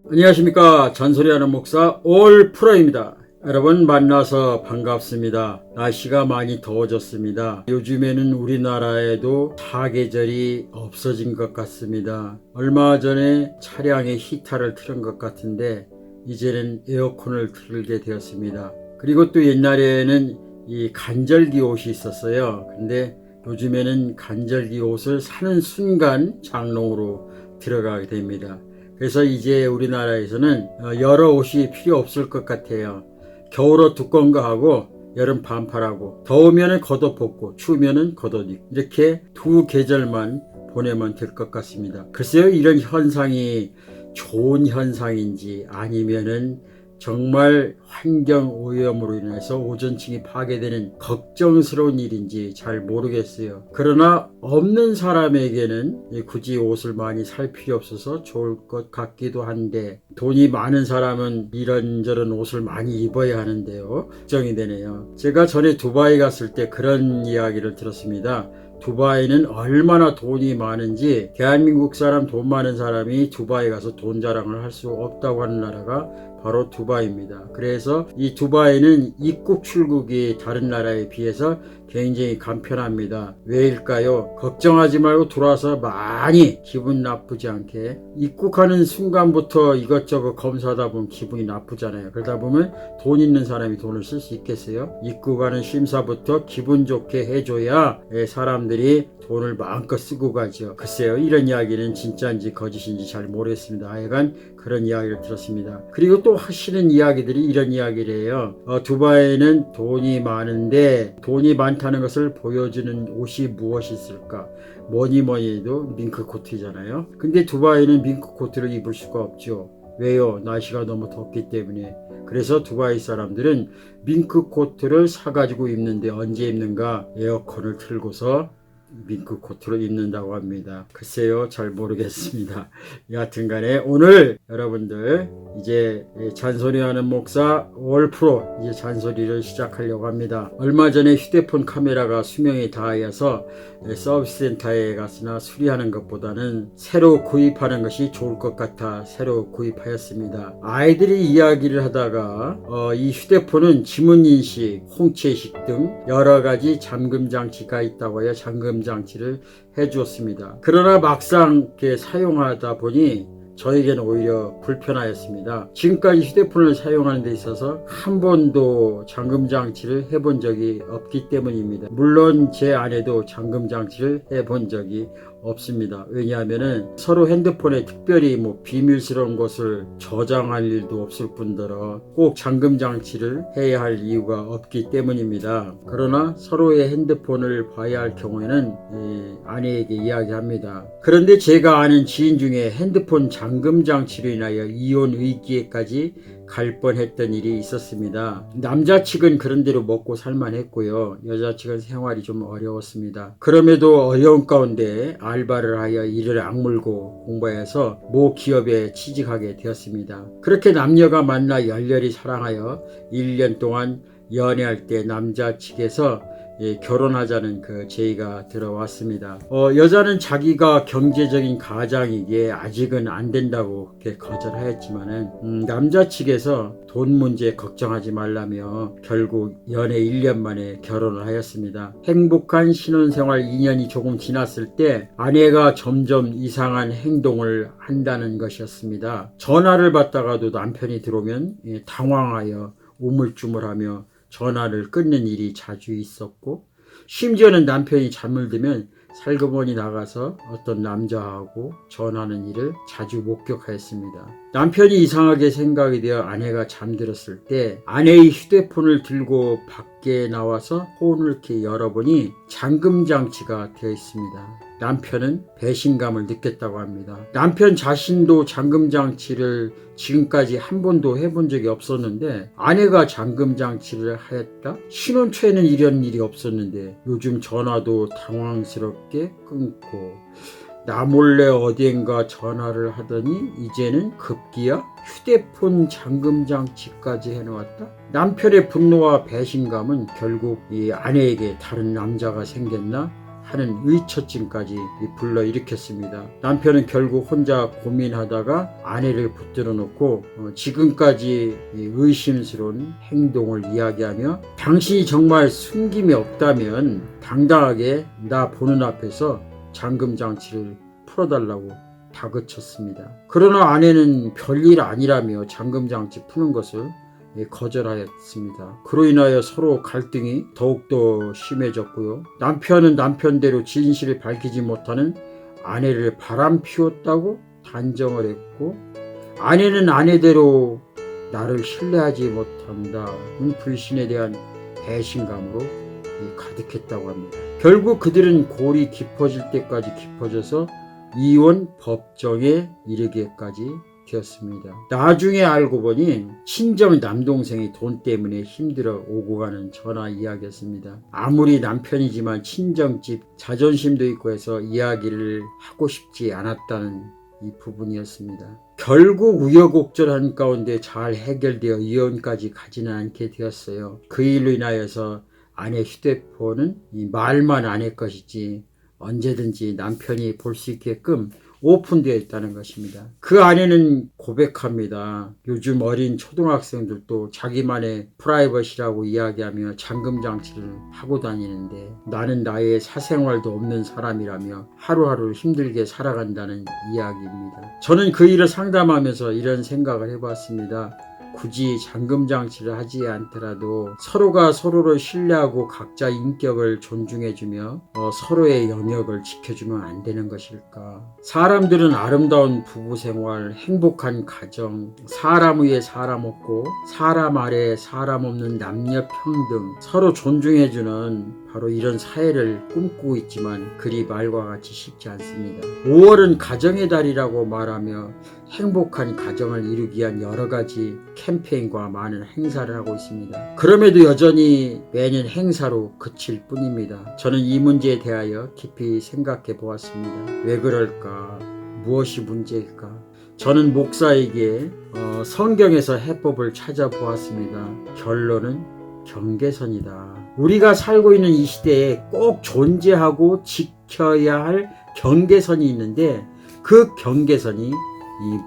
안녕하십니까. 잔소리하는 목사 올프로입니다. 여러분 만나서 반갑습니다. 날씨가 많이 더워졌습니다. 요즘에는 우리나라에도 사계절이 없어진 것 같습니다. 얼마 전에 차량에 히터를 틀은 것 같은데 이제는 에어컨을 틀게 되었습니다. 그리고 또 옛날에는 이 간절기 옷이 있었어요. 근데 요즘에는 간절기 옷을 사는 순간 장롱으로 들어가게 됩니다. 그래서 이제 우리나라에서는 여러 옷이 필요 없을 것 같아요. 겨울옷 두꺼운 거 하고 여름 반팔하고 더우면 겉옷 벗고 추우면 겉옷 입고 이렇게 두 계절만 보내면 될 것 같습니다. 글쎄요, 이런 현상이 좋은 현상인지 아니면은 정말 환경 오염으로 인해서 오존층이 파괴되는 걱정스러운 일인지 잘 모르겠어요. 그러나 없는 사람에게는 굳이 옷을 많이 살 필요 없어서 좋을 것 같기도 한데, 돈이 많은 사람은 이런저런 옷을 많이 입어야 하는데요, 걱정이 되네요. 제가 전에 두바이 갔을 때 그런 이야기를 들었습니다. 두바이는 얼마나 돈이 많은지 대한민국 사람, 돈 많은 사람이 두바이 가서 돈 자랑을 할 수 없다고 하는 나라가 바로 두바이입니다. 그래서 이 두바이는 입국 출국이 다른 나라에 비해서 굉장히 간편합니다. 왜일까요? 걱정하지 말고 들어와서 많이 기분 나쁘지 않게, 입국하는 순간부터 이것저것 검사하다 보면 기분이 나쁘잖아요. 그러다 보면 돈 있는 사람이 돈을 쓸 수 있겠어요? 입국하는 심사부터 기분 좋게 해줘야 사람들이 돈을 마음껏 쓰고 가죠. 글쎄요, 이런 이야기는 진짜인지 거짓인지 잘 모르겠습니다. 하여간 그런 이야기를 들었습니다. 그리고 또 하시는 이야기들이 이런 이야기를 해요. 두바이는 돈이 많은데 돈이 많다는 것을 보여주는 옷이 무엇이 있을까? 뭐니 해도 밍크 코트잖아요. 근데 두바이는 밍크 코트를 입을 수가 없죠. 왜요? 날씨가 너무 덥기 때문에. 그래서 두바이 사람들은 밍크 코트를 사가지고 입는데 언제 입는가? 에어컨을 틀고서 밍크 코트를 입는다고 합니다. 글쎄요, 잘 모르겠습니다. 여하튼 간에 오늘 여러분들 이제 잔소리하는 목사 올프로 이제 잔소리를 시작하려고 합니다. 얼마 전에 휴대폰 카메라가 수명이 다하여서 서비스 센터에 갔으나 수리하는 것보다는 새로 구입하는 것이 좋을 것 같아 새로 구입하였습니다. 아이들이 이야기를 하다가 이 휴대폰은 지문인식, 홍채식 등 여러가지 잠금 장치가 있다고 해요. 잠금 장치를 해주었습니다. 그러나 막상 사용하다 보니 저에게는 오히려 불편하였습니다. 지금까지 휴대폰을 사용하는 데 있어서 한 번도 잠금 장치를 해본 적이 없기 때문입니다. 물론 제 아내도 잠금 장치를 해본 적이 없습니다. 왜냐하면 서로 핸드폰에 특별히 비밀스러운 것을 저장할 일도 없을 뿐더러 꼭 잠금 장치를 해야 할 이유가 없기 때문입니다. 그러나 서로의 핸드폰을 봐야 할 경우에는 아내에게 이야기합니다. 그런데 제가 아는 지인 중에 핸드폰 잠금 장치로 인하여 이혼 위기에까지 갈 뻔했던 일이 있었습니다. 남자 측은 그런 대로 먹고 살만했고요. 여자 측은 생활이 좀 어려웠습니다. 그럼에도 어려운 가운데 알바를 하여 일을 악물고 공부해서 모 기업에 취직하게 되었습니다. 그렇게 남녀가 만나 열렬히 사랑하여 1년 동안 연애할 때 남자 측에서 결혼하자는 그 제의가 들어왔습니다. 여자는 자기가 경제적인 가장이기에 아직은 안 된다고 거절하였지만은 남자 측에서 돈 문제 걱정하지 말라며 결국 연애 1년 만에 결혼을 하였습니다. 행복한 신혼생활 2년이 조금 지났을 때 아내가 점점 이상한 행동을 한다는 것이었습니다. 전화를 받다가도 남편이 들어오면 당황하여 우물쭈물하며 전화를 끊는 일이 자주 있었고, 심지어는 남편이 잠을 들면 살그머니 나가서 어떤 남자하고 전화하는 일을 자주 목격하였습니다. 남편이 이상하게 생각이 되어 아내가 잠들었을 때 아내의 휴대폰을 들고 밖에 나와서 폰을 이렇게 열어보니 잠금 장치가 되어 있습니다. 남편은 배신감을 느꼈다고 합니다. 남편 자신도 잠금 장치를 지금까지 한 번도 해본 적이 없었는데 아내가 잠금 장치를 하였다? 신혼 초에는 이런 일이 없었는데 요즘 전화도 당황스럽게 끊고 나 몰래 어디엔가 전화를 하더니 이제는 급기야 휴대폰 잠금 장치까지 해놓았다? 남편의 분노와 배신감은 결국 이 아내에게 다른 남자가 생겼나 하는 의처증까지 불러일으켰습니다. 남편은 결국 혼자 고민하다가 아내를 붙들어 놓고 지금까지 의심스러운 행동을 이야기하며 당신이 정말 숨김이 없다면 당당하게 나 보는 앞에서 잠금장치를 풀어달라고 다그쳤습니다. 그러나 아내는 별일 아니라며 잠금장치 푸는 것을 거절하였습니다. 그로 인하여 서로 갈등이 더욱더 심해졌고요. 남편은 남편대로 진실을 밝히지 못하는 아내를 바람피웠다고 단정을 했고, 아내는 아내대로 나를 신뢰하지 못한다는 불신에 대한 배신감으로 가득했다고 합니다. 결국 그들은 골이 깊어질 때까지 깊어져서 이혼 법정에 이르기까지 되었습니다. 나중에 알고 보니 친정 남동생이 돈 때문에 힘들어 오고 가는 전화 이야기였습니다. 아무리 남편이지만 친정집 자존심도 있고 해서 이야기를 하고 싶지 않았다는 이 부분이었습니다. 결국 우여곡절한 가운데 잘 해결되어 이혼까지 가지는 않게 되었어요. 그 일로 인하여서 아내 휴대폰은 말만 아내 것이지 언제든지 남편이 볼 수 있게끔 오픈되어 있다는 것입니다. 그 아내는 고백합니다. 요즘 어린 초등학생들도 자기만의 프라이버시라고 이야기하며 잠금장치를 하고 다니는데 나는 나의 사생활도 없는 사람이라며 하루하루 힘들게 살아간다는 이야기입니다. 저는 그 일을 상담하면서 이런 생각을 해봤습니다. 굳이 잠금장치를 하지 않더라도 서로가 서로를 신뢰하고 각자 인격을 존중해주며 서로의 영역을 지켜주면 안 되는 것일까? 사람들은 아름다운 부부생활, 행복한 가정, 사람 위에 사람 없고 사람 아래 사람 없는 남녀평등, 서로 존중해주는 바로 이런 사회를 꿈꾸고 있지만 그리 말과 같이 쉽지 않습니다. 5월은 가정의 달이라고 말하며 행복한 가정을 이루기 위한 여러 가지 캠페인과 많은 행사를 하고 있습니다. 그럼에도 여전히 매년 행사로 그칠 뿐입니다. 저는 이 문제에 대하여 깊이 생각해 보았습니다. 왜 그럴까? 무엇이 문제일까? 저는 목사에게 성경에서 해법을 찾아보았습니다. 결론은 경계선이다. 우리가 살고 있는 이 시대에 꼭 존재하고 지켜야 할 경계선이 있는데 그 경계선이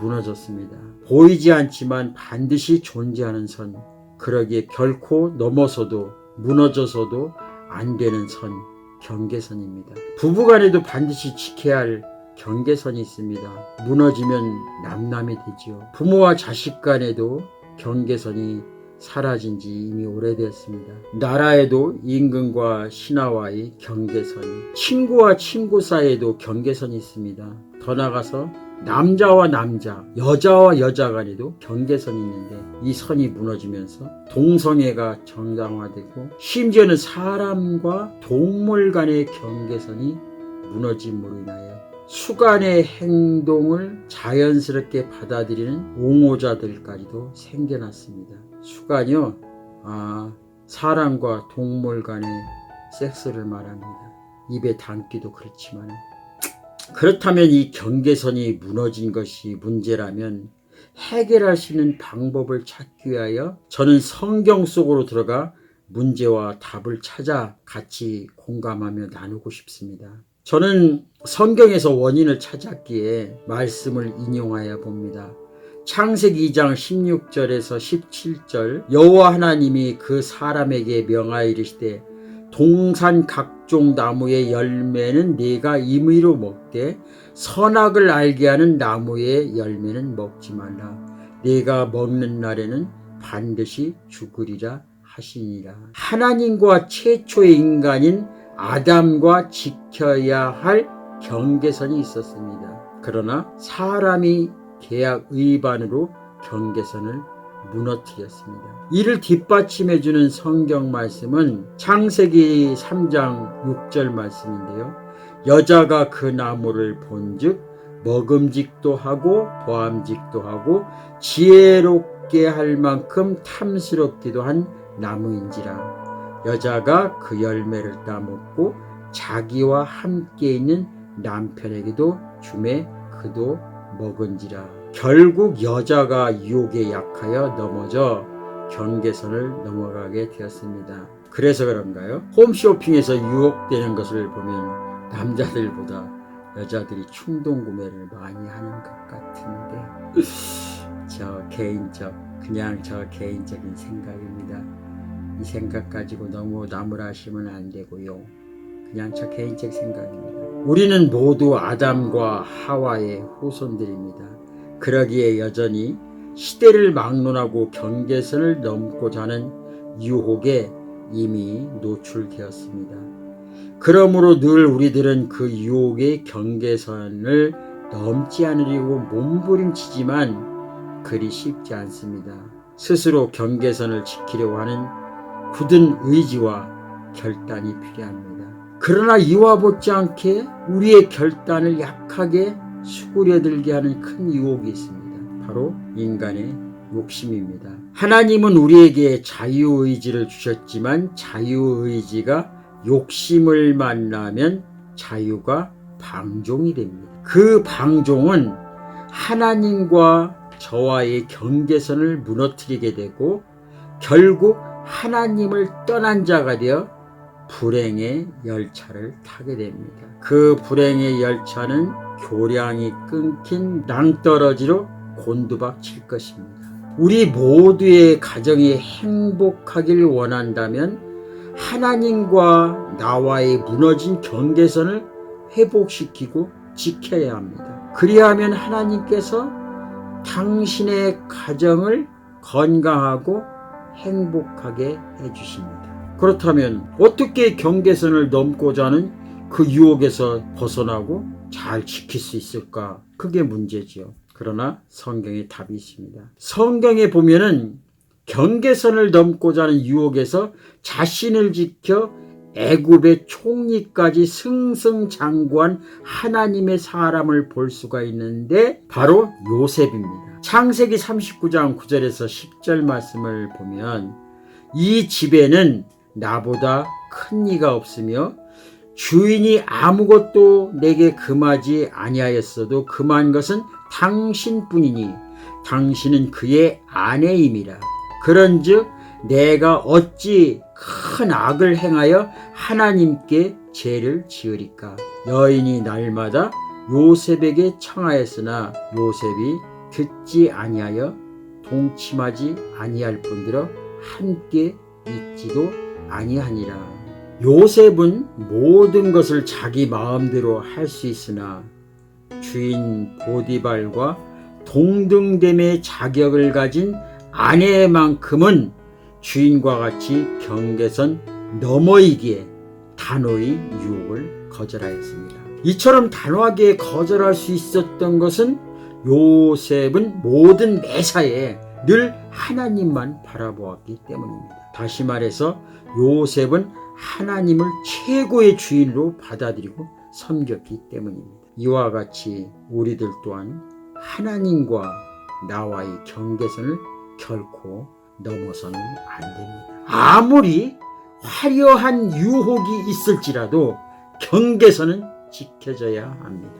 무너졌습니다. 보이지 않지만 반드시 존재하는 선, 그러기에 결코 넘어서도 무너져서도 안 되는 선, 경계선입니다. 부부간에도 반드시 지켜야 할 경계선이 있습니다. 무너지면 남남이 되지요. 부모와 자식 간에도 경계선이 사라진 지 이미 오래되었습니다. 나라에도 임금과 신하와의 경계선이, 친구와 친구 사이에도 경계선이 있습니다. 더 나아가서 남자와 남자, 여자와 여자 간에도 경계선이 있는데 이 선이 무너지면서 동성애가 정당화되고 심지어는 사람과 동물 간의 경계선이 무너짐으로 인하여 수간의 행동을 자연스럽게 받아들이는 옹호자들까지도 생겨났습니다. 수간이요, 사람과 동물 간의 섹스를 말합니다. 입에 담기도 그렇지만, 그렇다면 이 경계선이 무너진 것이 문제라면 해결할 수 있는 방법을 찾기 위하여 저는 성경 속으로 들어가 문제와 답을 찾아 같이 공감하며 나누고 싶습니다. 저는 성경에서 원인을 찾았기에 말씀을 인용하여 봅니다. 창세기 2장 16절에서 17절, 여호와 하나님이 그 사람에게 명하여 이르시되 동산 각종 나무의 열매는 네가 임의로 먹되 선악을 알게 하는 나무의 열매는 먹지 말라. 네가 먹는 날에는 반드시 죽으리라 하시니라. 하나님과 최초의 인간인 아담과 지켜야 할 경계선이 있었습니다. 그러나 사람이 계약 위반으로 경계선을 무너뜨렸습니다. 이를 뒷받침해주는 성경 말씀은 창세기 3장 6절 말씀인데요. 여자가 그 나무를 본즉 먹음직도 하고 보암직도 하고 지혜롭게 할 만큼 탐스럽기도 한 나무인지라. 여자가 그 열매를 따먹고 자기와 함께 있는 남편에게도 주매 그도 먹은지라. 결국 여자가 유혹에 약하여 넘어져 경계선을 넘어가게 되었습니다. 그래서 그런가요? 홈쇼핑에서 유혹되는 것을 보면 남자들보다 여자들이 충동 구매를 많이 하는 것 같은데 저 개인적인 생각입니다. 이 생각 가지고 너무 나무라시면 안 되고요. 그냥 저 개인적 생각입니다. 우리는 모두 아담과 하와의 후손들입니다. 그러기에 여전히 시대를 막론하고 경계선을 넘고자 하는 유혹에 이미 노출되었습니다. 그러므로 늘 우리들은 그 유혹의 경계선을 넘지 않으려고 몸부림치지만 그리 쉽지 않습니다. 스스로 경계선을 지키려고 하는 굳은 의지와 결단이 필요합니다. 그러나 이와 못지않게 우리의 결단을 약하게 수그려들게 하는 큰 유혹이 있습니다. 바로 인간의 욕심입니다. 하나님은 우리에게 자유의지를 주셨지만 자유의지가 욕심을 만나면 자유가 방종이 됩니다. 그 방종은 하나님과 저와의 경계선을 무너뜨리게 되고 결국 하나님을 떠난 자가 되어 불행의 열차를 타게 됩니다. 그 불행의 열차는 교량이 끊긴 낭떠러지로 곤두박 칠 것입니다. 우리 모두의 가정이 행복하길 원한다면 하나님과 나와의 무너진 경계선을 회복시키고 지켜야 합니다. 그리하면 하나님께서 당신의 가정을 건강하고 행복하게 해주십니다. 그렇다면 어떻게 경계선을 넘고자 하는 그 유혹에서 벗어나고 잘 지킬 수 있을까? 그게 문제지요. 그러나 성경에 답이 있습니다. 성경에 보면은 경계선을 넘고자 하는 유혹에서 자신을 지켜 애굽의 총리까지 승승장구한 하나님의 사람을 볼 수가 있는데 바로 요셉입니다. 창세기 39장 9절에서 10절 말씀을 보면 이 집에는 나보다 큰 이가 없으며 주인이 아무것도 내게 금하지 아니하였어도 금한 것은 당신뿐이니 당신은 그의 아내임이라. 그런즉 내가 어찌 큰 악을 행하여 하나님께 죄를 지으리까. 여인이 날마다 요셉에게 청하였으나 요셉이 듣지 아니하여 동침하지 아니할 뿐더러 함께 있지도 아니하니라. 요셉은 모든 것을 자기 마음대로 할 수 있으나 주인 보디발과 동등됨의 자격을 가진 아내만큼은 주인과 같이 경계선 너머이기에 단호히 유혹을 거절하였습니다. 이처럼 단호하게 거절할 수 있었던 것은 요셉은 모든 매사에 늘 하나님만 바라보았기 때문입니다. 다시 말해서 요셉은 하나님을 최고의 주인으로 받아들이고 섬겼기 때문입니다. 이와 같이 우리들 또한 하나님과 나와의 경계선을 결코 넘어서는 안 됩니다. 아무리 화려한 유혹이 있을지라도 경계선은 지켜져야 합니다.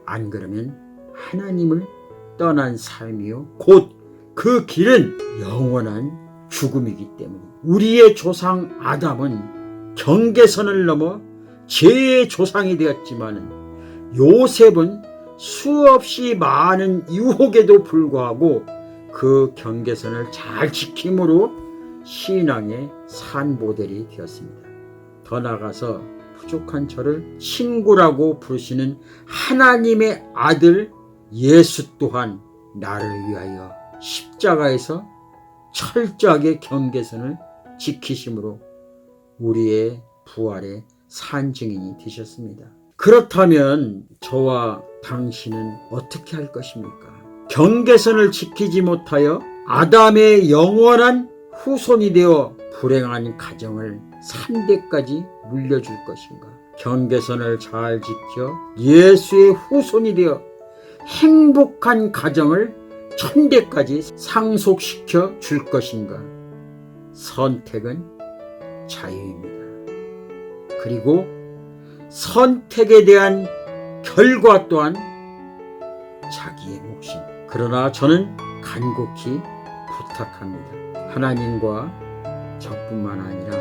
안 그러면 하나님을 떠난 삶이요 곧 그 길은 영원한 죽음이기 때문입니다. 우리의 조상 아담은 경계선을 넘어 죄의 조상이 되었지만 요셉은 수없이 많은 유혹에도 불구하고 그 경계선을 잘 지킴으로 신앙의 산 모델이 되었습니다. 더 나아가서 부족한 저를 친구라고 부르시는 하나님의 아들 예수 또한 나를 위하여 십자가에서 철저하게 경계선을 지키심으로 우리의 부활의 산 증인이 되셨습니다. 그렇다면 저와 당신은 어떻게 할 것입니까? 경계선을 지키지 못하여 아담의 영원한 후손이 되어 불행한 가정을 3대까지 물려줄 것인가? 경계선을 잘 지켜 예수의 후손이 되어 행복한 가정을 1000대까지 상속시켜 줄 것인가? 선택은 자유입니다. 그리고 선택에 대한 결과 또한 자기의 몫입니다. 그러나 저는 간곡히 부탁합니다. 하나님과 저뿐만 아니라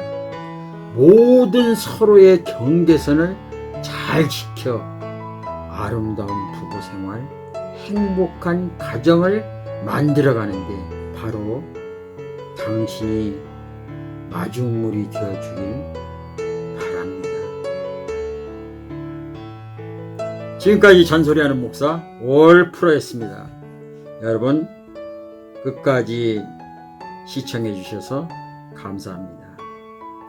모든 서로의 경계선을 잘 지켜 아름다운 부부 생활, 행복한 가정을 만들어가는데 바로 당신이 마중물이 되어주길 바랍니다. 지금까지 잔소리하는 목사 올프로였습니다. 여러분 끝까지 시청해 주셔서 감사합니다.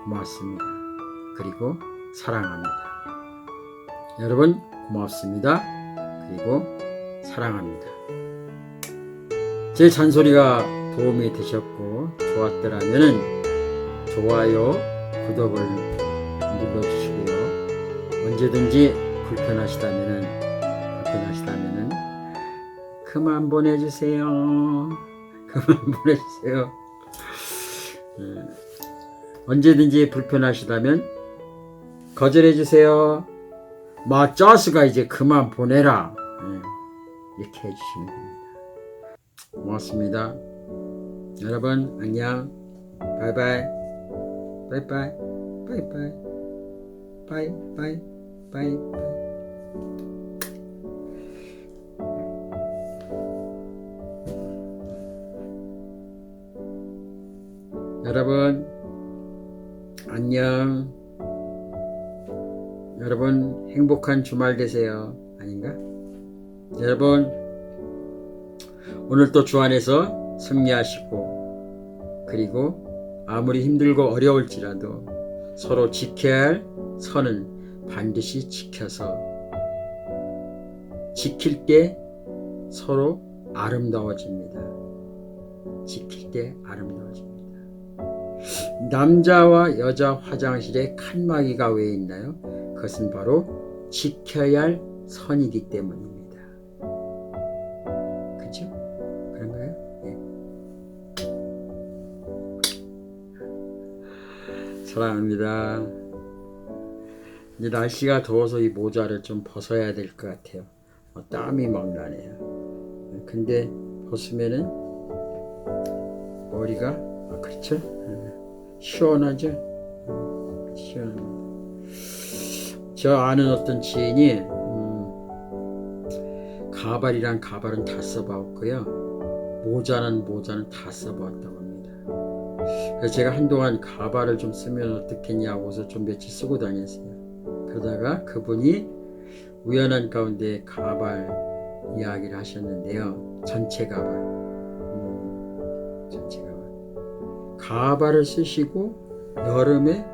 고맙습니다. 그리고 사랑합니다. 여러분 고맙습니다. 그리고 사랑합니다. 제 잔소리가 도움이 되셨고 좋았더라면 좋아요, 구독을 눌러주시고요. 언제든지 불편하시다면은 그만 보내주세요. 그만 보내주세요. 언제든지 불편하시다면 거절해주세요. 짜스가 이제 그만 보내라. 이렇게 해주시면 됩니다. 고맙습니다. 여러분 안녕. 바이바이. 바이바이. 바이바이. 바이바이. 바이바이. 여러분 안녕. 여러분 행복한 주말 되세요. 아닌가? 여러분 오늘 또 주 안에서 승리하시고 그리고 아무리 힘들고 어려울지라도 서로 지켜야 할 선은 반드시 지켜서 지킬 때 서로 아름다워집니다. 지킬 때 아름다워집니다. 남자와 여자 화장실에 칸막이가 왜 있나요? 그것은 바로 지켜야 할 선이기 때문입니다. 그렇죠? 그런가요? 네. 사랑합니다. 이제 날씨가 더워서 이 모자를 좀 벗어야 될 것 같아요. 땀이 막 나네요. 근데 벗으면은 머리가 그렇죠? 시원하죠? 시원합니다. 저 아는 어떤 지인이 가발이란 가발은 다 써봤고요. 모자는 다 써봤다고 합니다. 그래서 제가 한동안 가발을 좀 쓰면 어떻겠냐고 해서 좀 며칠 쓰고 다녔어요. 그러다가 그분이 우연한 가운데 가발 이야기를 하셨는데요. 전체 가발. 전체 가발. 가발을 쓰시고 여름에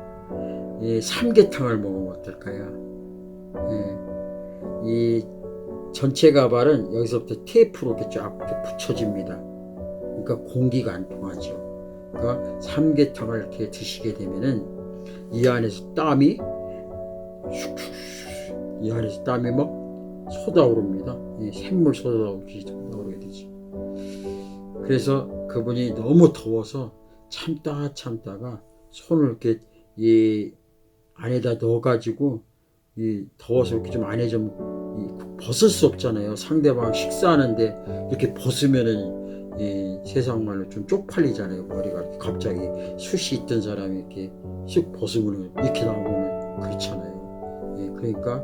삼계탕을 먹으면 어떨까요? 이 전체 가발은 여기서부터 테이프로 이렇게 쫙 붙여집니다. 그러니까 공기가 안 통하죠. 그러니까 삼계탕을 이렇게 드시게 되면은 이 안에서 땀이 이 안에서 땀이 막 쏟아오릅니다. 샘물 쏟아오르게 되지. 그래서 그분이 너무 더워서 참다가 손을 이렇게 이 안에다 넣어가지고 이 더워서 이렇게 좀 안에 좀 벗을 수 없잖아요. 상대방 식사하는데 이렇게 벗으면은 이 세상 말로 좀 쪽팔리잖아요. 머리가 이렇게 갑자기 숱이 있던 사람이 이렇게 쑥 벗으면 이렇게 나오면 그렇잖아요. 그러니까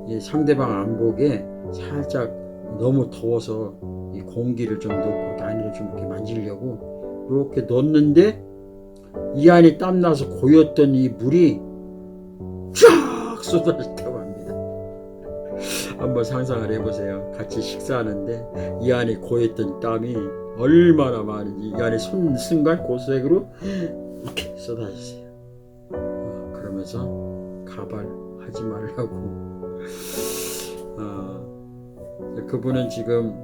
이 상대방 안 보게 살짝 너무 더워서 이 공기를 좀 넣고 안에 좀 이렇게 만지려고 이렇게 넣었는데 이 안에 땀나서 고였던 이 물이 쫙 쏟아졌다고 합니다. 한번 상상을 해보세요. 같이 식사하는데 이 안에 고였던 땀이 얼마나 많은지 이 안에 순간 고색으로 이렇게 쏟아졌어요. 그러면서 가발 하지 말라고. 그분은 지금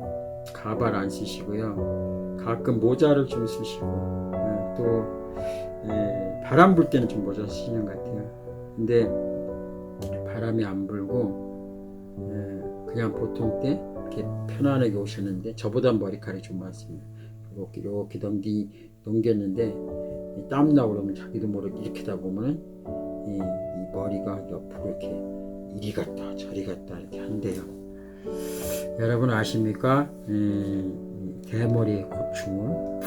가발 안 쓰시고요. 가끔 모자를 좀 쓰시고 또 바람 불 때는 좀 모자 쓰시는 것 같아요. 근데 바람이 안 불고 그냥 보통 때 이렇게 편안하게 오셨는데 저보다 머리카락이 좀 많습니다. 이렇게 넘겼는데 땀 나고 그러면 자기도 모르게 이렇게 다 보면 이 머리가 옆으로 이렇게 이리 갔다 저리 갔다 이렇게 한대요. 여러분 아십니까? 대머리의 고충을.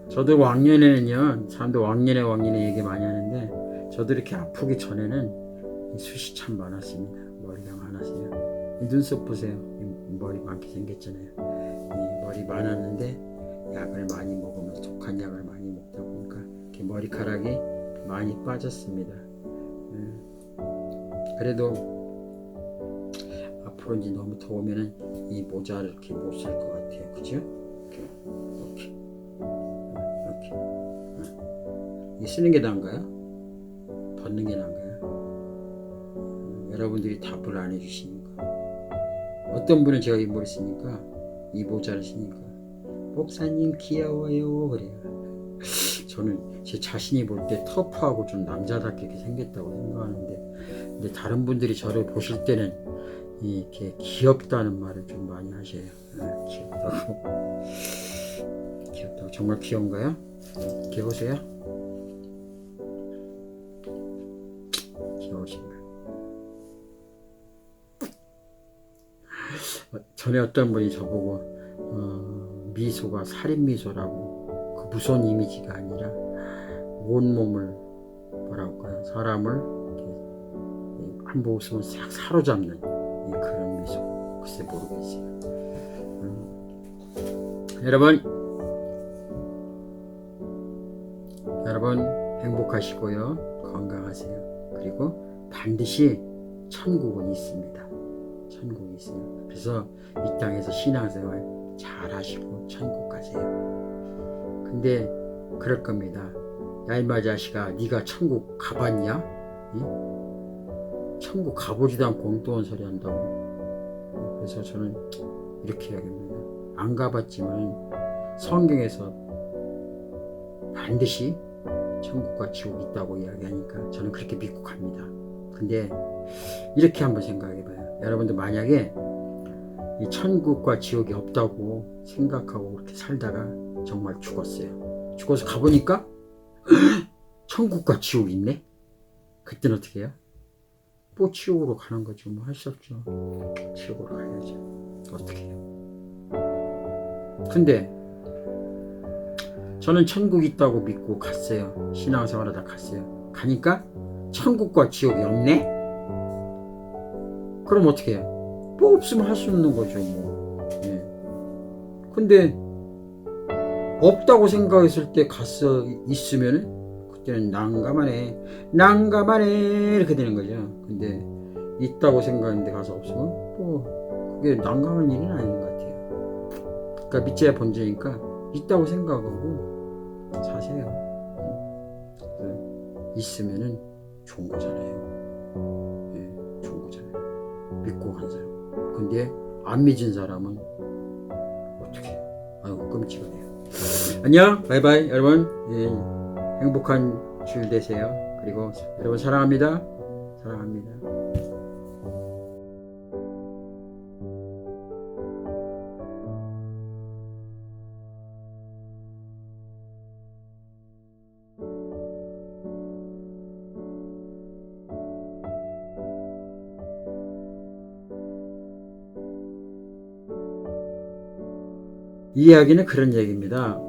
저도 왕년에는요, 사람들 왕년에 얘기 많이 하는데 저도 이렇게 아프기 전에는 숱이 참 많았습니다. 머리가 많았어요. 이 눈썹 보세요. 머리 많게 생겼잖아요. 머리 많았는데 약을 많이 먹으면 독한 약을 많이 먹다 보니까 이렇게 머리카락이 많이 빠졌습니다. 그래도 앞으로 이제 너무 더우면은 이 모자를 이렇게 못 쓸 것 같아요. 그죠? 이렇게 이 쓰는 게 나은가요? 벗는 게 나은가요? 여러분들이 답을 안 해주시니까. 어떤 분은 제가 이 머리 쓰니까, 이 모자를 쓰니까 목사님 귀여워요 그래요. 저는 제 자신이 볼 때 터프하고 좀 남자답게 이렇게 생겼다고 생각하는데, 근데 다른 분들이 저를 보실 때는 이렇게 귀엽다는 말을 좀 많이 하셔요. 귀엽다고. 정말 귀여운가요? 이렇게 보세요. 귀여우신가요? 전에 어떤 분이 저보고 미소가 살인 미소라고, 그 무서운 이미지가 아니라 온몸을 뭐라고 할까요? 사람을 한 번 웃으면 싹 사로잡는 그런 미소. 글쎄 모르겠어요. 여러분 행복하시고요, 건강하세요. 그리고 반드시 천국은 있습니다. 천국이 있어요. 그래서 이 땅에서 신앙생활 잘 하시고 천국 가세요. 근데 그럴 겁니다. 야 이마 자식아, 네가 천국 가봤냐? 응? 천국 가보지도 않고 엉뚱한 소리 한다고. 그래서 저는 이렇게 이야기합니다. 안 가봤지만 성경에서 반드시 천국과 지옥이 있다고 이야기하니까 저는 그렇게 믿고 갑니다. 근데 이렇게 한번 생각해봐요. 여러분들 만약에 이 천국과 지옥이 없다고 생각하고 그렇게 살다가 정말 죽었어요. 죽어서 가보니까 천국과 지옥이 있네? 그때는 어떻게 해요? 뭐 지옥으로 가는 거죠. 뭐 할 수 없죠. 지옥으로 가야죠. 어떻게 해요? 근데 저는 천국이 있다고 믿고 갔어요. 신앙생활하다 갔어요. 가니까 천국과 지옥이 없네? 그럼 어떻게 해요? 뭐 없으면 할 수 없는 거죠. 뭐. 근데 없다고 생각했을 때 갔어 있으면은 그때는 난감하네 이렇게 되는 거죠. 근데 있다고 생각했는데 가서 없으면 뭐 그게 난감한 일은 아닌 것 같아요. 그러니까 믿자야 본전이니까 있다고 생각하고 사세요. 있으면은 좋은 거잖아요. 좋은 거잖아요. 믿고 간 사람. 근데 안 믿은 사람은 어떻게 해요? 아이고 끔찍하네요. 안녕, 바이바이 여러분. 행복한 주일 되세요. 그리고 여러분 사랑합니다. 사랑합니다. 이 이야기는 그런 얘기입니다.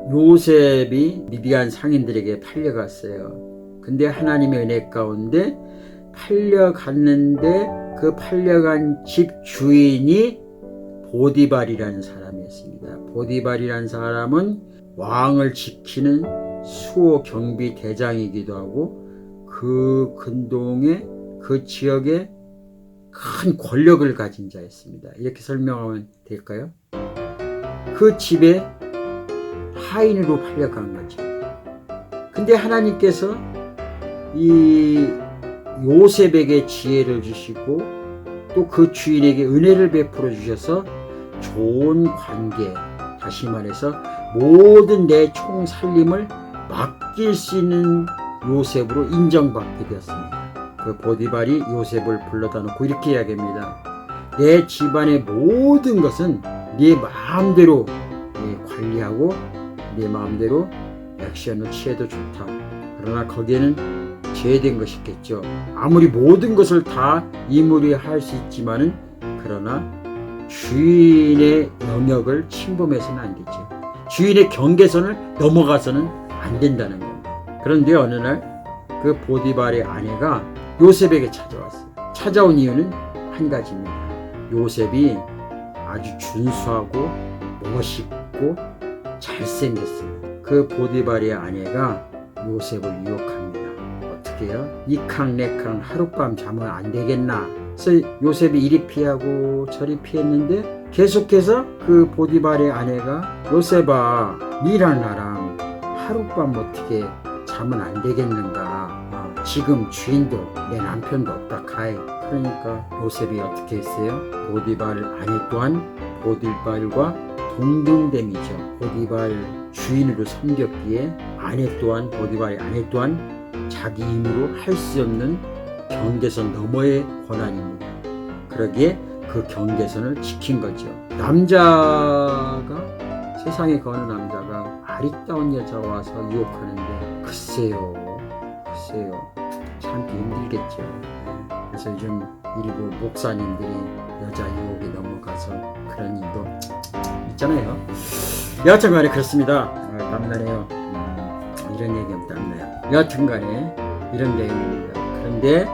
요셉이 미디안 상인들에게 팔려갔어요. 근데 하나님의 은혜 가운데 팔려갔는데 그 팔려간 집 주인이 보디발이라는 사람이었습니다. 보디발이라는 사람은 왕을 지키는 수호 경비 대장이기도 하고 그 근동에 그 지역에 큰 권력을 가진 자였습니다. 이렇게 설명하면 될까요? 그 집에 하인으로 팔려간 거죠. 근데 하나님께서 이 요셉에게 지혜를 주시고 또 그 주인에게 은혜를 베풀어 주셔서 좋은 관계, 다시 말해서 모든 내 총살림을 맡길 수 있는 요셉으로 인정받게 되었습니다. 그 보디발이 요셉을 불러다 놓고 이렇게 이야기합니다. 내 집안의 모든 것은 네 마음대로 관리하고 네 마음대로 액션을 취해도 좋다. 그러나 거기에는 제외된 것이 있겠죠. 아무리 모든 것을 다 이무리 할 수 있지만은 그러나 주인의 영역을 침범해서는 안 되죠. 주인의 경계선을 넘어가서는 안 된다는 겁니다. 그런데 어느 날 그 보디발의 아내가 요셉에게 찾아왔어요. 찾아온 이유는 한 가지입니다. 요셉이 아주 준수하고 멋있고 잘생겼어요. 그 보디발의 아내가 요셉을 유혹합니다. 어떻게 해요? 이캉내캉 하룻밤 자면 안 되겠나? 그래서 요셉이 이리 피하고 저리 피했는데 계속해서 그 보디발의 아내가 요셉아, 니랑 나랑 하룻밤 어떻게 자면 안 되겠는가? 지금 주인도 내 남편도 없다 카이. 그러니까 요셉이 어떻게 했어요? 보디발 아내 또한 보디발과 동등됨이죠. 보디발 주인으로 섬겼기에 아내 또한 보디발의 아내 또한 자기 힘으로 할 수 없는 경계선 너머의 권한입니다. 그러기에 그 경계선을 지킨 거죠. 남자가 세상에 거는 남자가 아리따운 여자가 와서 유혹하는데 글쎄요 참기 힘들겠죠. 그래서 요즘 일부 목사님들이 여자 유혹에 넘어가서 그런 일도 있잖아요. 여하튼간에 그렇습니다. 땀나네요. 이런 얘기하면 땀나요. 여하튼간에 이런 내용입니다. 그런데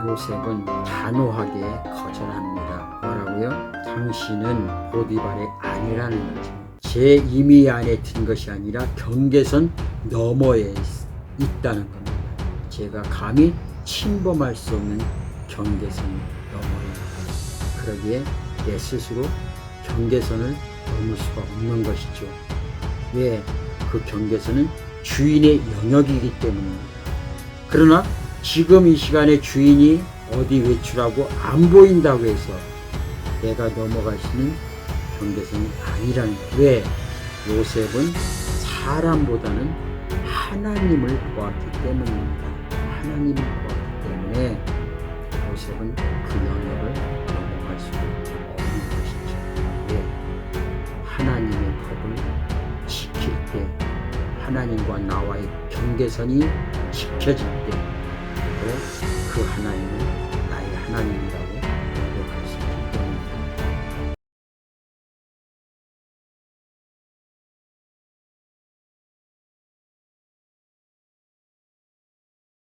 요셉은 단호하게 거절합니다. 뭐라고요? 당신은 보디발의 아내라는 거죠. 제 임의 안에 든 것이 아니라 경계선 너머에 있다는 겁니다. 제가 감히 침범할 수 없는 경계선 너머에 그러기에 내 스스로 경계선을 넘을 수가 없는 것이죠. 왜? 그 경계선은 주인의 영역이기 때문입니다. 그러나 지금 이 시간에 주인이 어디 외출하고 안 보인다고 해서 내가 넘어갈 수 있는 경계선이 아니라는 거예요. 왜? 요셉은 사람보다는 하나님을 보았기 때문입니다. 하나님을 보았기 때문에 요셉은 그 영역을 넘어갈 수 없는 것이죠. 왜? 하나님의 법을 지킬 때 하나님과 나와의 경계선이 지켜질 때 그 하나님은 나의 하나님이라고